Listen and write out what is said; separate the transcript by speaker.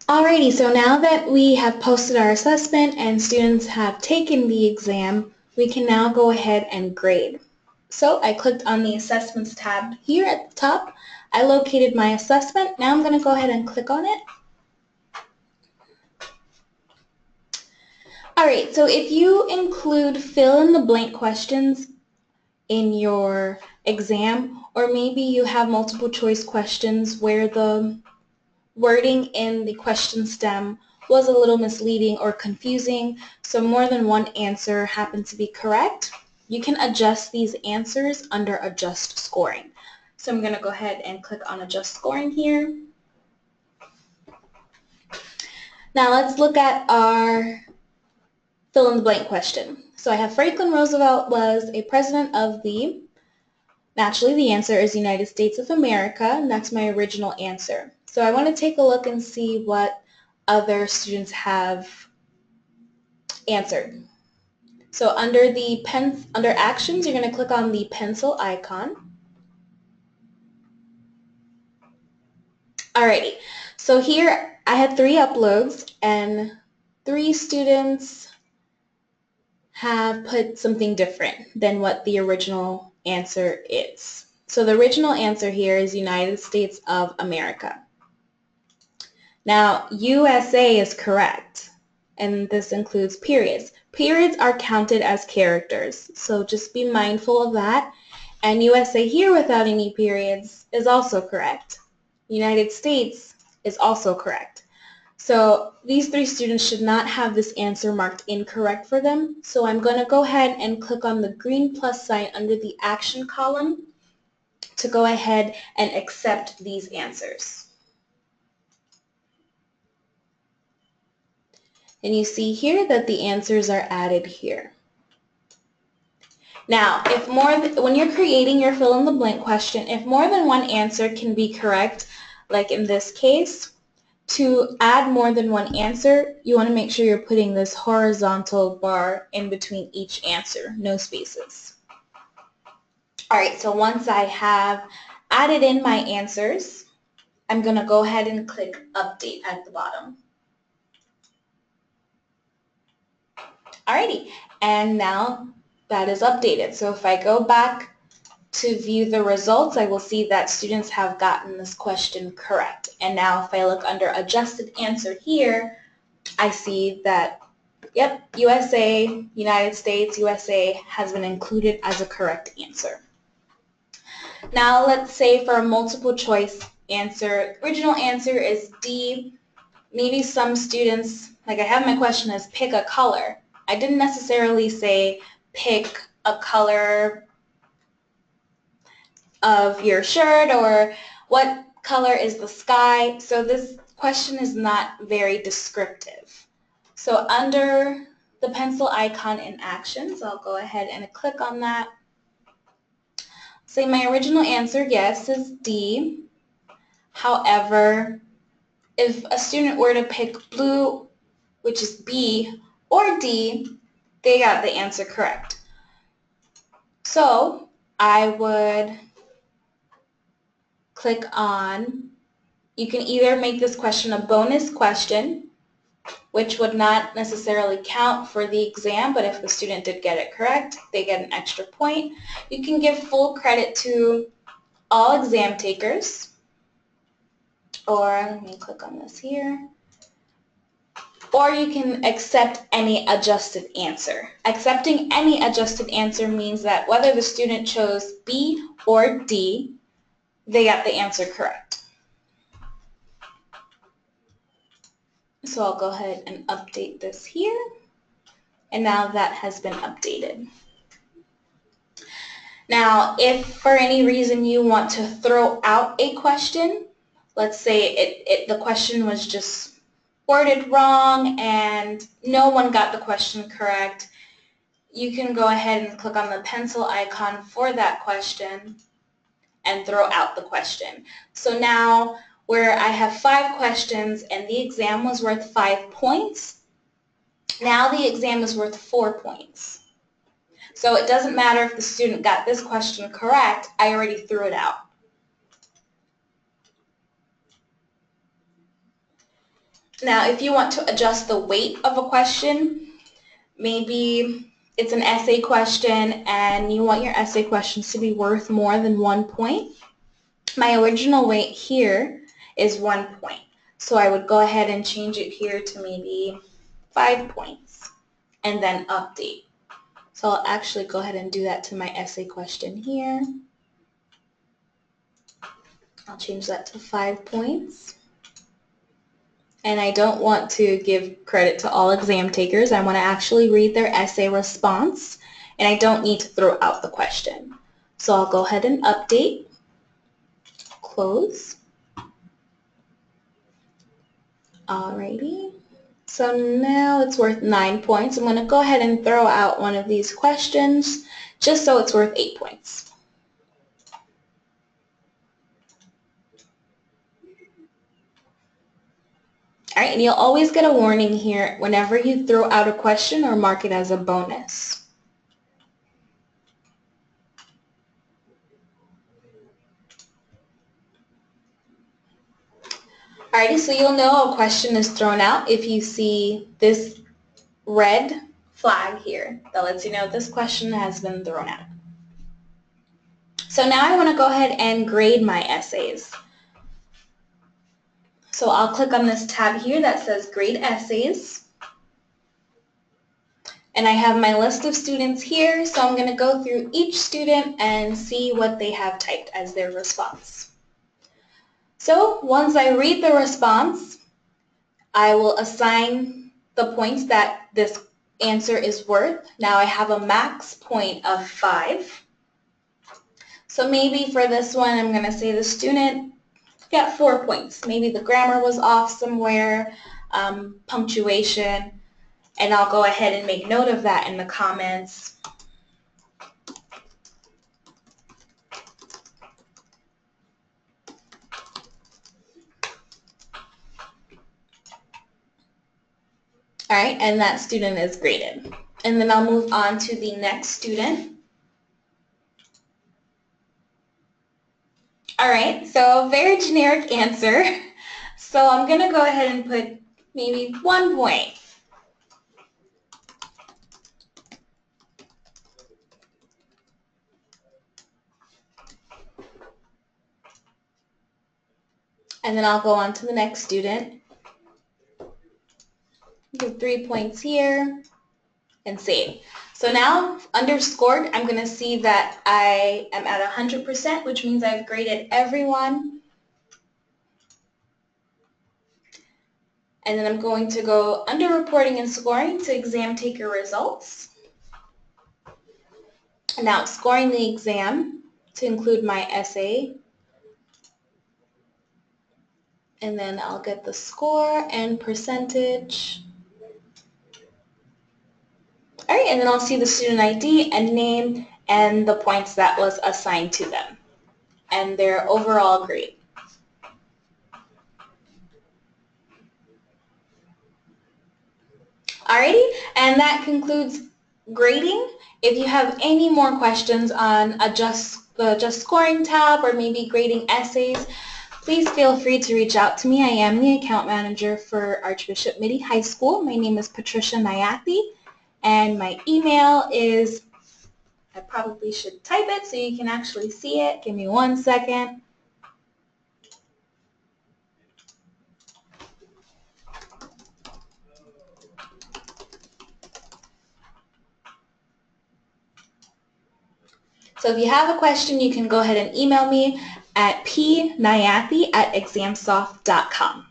Speaker 1: Alrighty, so now that we have posted our assessment and students have taken the exam, we can now go ahead and grade. So I clicked on the Assessments tab here at the top. I located my assessment. Now I'm going to go ahead and click on it. Alright, so if you include fill-in-the-blank questions in your exam, or maybe you have multiple choice questions where the wording in the question stem was a little misleading or confusing, so more than one answer happened to be correct, you can adjust these answers under Adjust Scoring. So I'm going to go ahead and click on Adjust Scoring here. Now let's look at our fill-in-the-blank question. So I have Franklin Roosevelt was a president of the, naturally the answer is United States of America, and that's my original answer. So I want to take a look and see what other students have answered. So under actions, you're going to click on the pencil icon. Alrighty, so here I had 3 uploads and 3 students have put something different than what the original answer is. So the original answer here is United States of America. Now, USA is correct, and this includes periods. Periods are counted as characters, so just be mindful of that. And USA here without any periods is also correct. United States is also correct. So these 3 students should not have this answer marked incorrect for them. So I'm going to go ahead and click on the green plus sign under the action column to go ahead and accept these answers. And you see here that the answers are added here. Now, when you're creating your fill-in-the-blank question, if more than one answer can be correct, like in this case, to add more than one answer, you want to make sure you're putting this horizontal bar in between each answer, no spaces. Alright, so once I have added in my answers, I'm going to go ahead and click Update at the bottom. Alrighty, and now that is updated. So if I go back to view the results, I will see that students have gotten this question correct. And now if I look under Adjusted Answer here, I see that, yep, USA, United States, USA has been included as a correct answer. Now let's say for a multiple choice answer, original answer is D. Maybe some students, like I have my question as pick a color. I didn't necessarily say pick a color of your shirt or what color is the sky. So this question is not very descriptive. So under the pencil icon in Actions, I'll go ahead and click on that. Say my original answer, yes, is D. However, if a student were to pick blue, which is B, or D, they got the answer correct. So I would click on, you can either make this question a bonus question, which would not necessarily count for the exam, but if the student did get it correct, they get an extra point. You can give full credit to all exam takers, or let me click on this here. Or you can accept any adjusted answer. Accepting any adjusted answer means that whether the student chose B or D, they got the answer correct. So I'll go ahead and update this here. And now that has been updated. Now, if for any reason you want to throw out a question, let's say the question was just worded wrong and no one got the question correct, you can go ahead and click on the pencil icon for that question and throw out the question. So now where I have 5 questions and the exam was worth 5 points, now the exam is worth 4 points. So it doesn't matter if the student got this question correct, I already threw it out. Now, if you want to adjust the weight of a question, maybe it's an essay question and you want your essay questions to be worth more than 1 point. My original weight here is 1 point. So I would go ahead and change it here to maybe 5 points and then update. So I'll actually go ahead and do that to my essay question here. I'll change that to 5 points. And I don't want to give credit to all exam takers. I want to actually read their essay response, and I don't need to throw out the question. So I'll go ahead and update, close. Alrighty. So now it's worth 9 points. I'm going to go ahead and throw out one of these questions just so it's worth 8 points. All right, and you'll always get a warning here whenever you throw out a question or mark it as a bonus. Alrighty, so you'll know a question is thrown out if you see this red flag here that lets you know this question has been thrown out. So now I want to go ahead and grade my essays. So I'll click on this tab here that says Grade Essays. And I have my list of students here, so I'm going to go through each student and see what they have typed as their response. So once I read the response, I will assign the points that this answer is worth. Now I have a max point of 5. So maybe for this one, I'm going to say the student got 4 points. Maybe the grammar was off somewhere, punctuation, and I'll go ahead and make note of that in the comments. All right, and that student is graded. And then I'll move on to the next student. All right, so very generic answer. So I'm going to go ahead and put maybe 1 point. And then I'll go on to the next student. Give 3 points here and save. So now, underscored, I'm going to see that I am at 100%, which means I've graded everyone. And then I'm going to go under reporting and scoring to exam taker results. And now scoring the exam to include my essay. And then I'll get the score and percentage. All right, and then I'll see the student ID and name and the points that was assigned to them and their overall grade. Alrighty, and that concludes grading. If you have any more questions on the Just Scoring tab or maybe grading essays, please feel free to reach out to me. I am the account manager for Archbishop Mitty High School. My name is Patricia Nayathy, and my email is, I probably should type it so you can actually see it. Give me 1 second. So if you have a question, you can go ahead and email me at pnayathy@examsoft.com.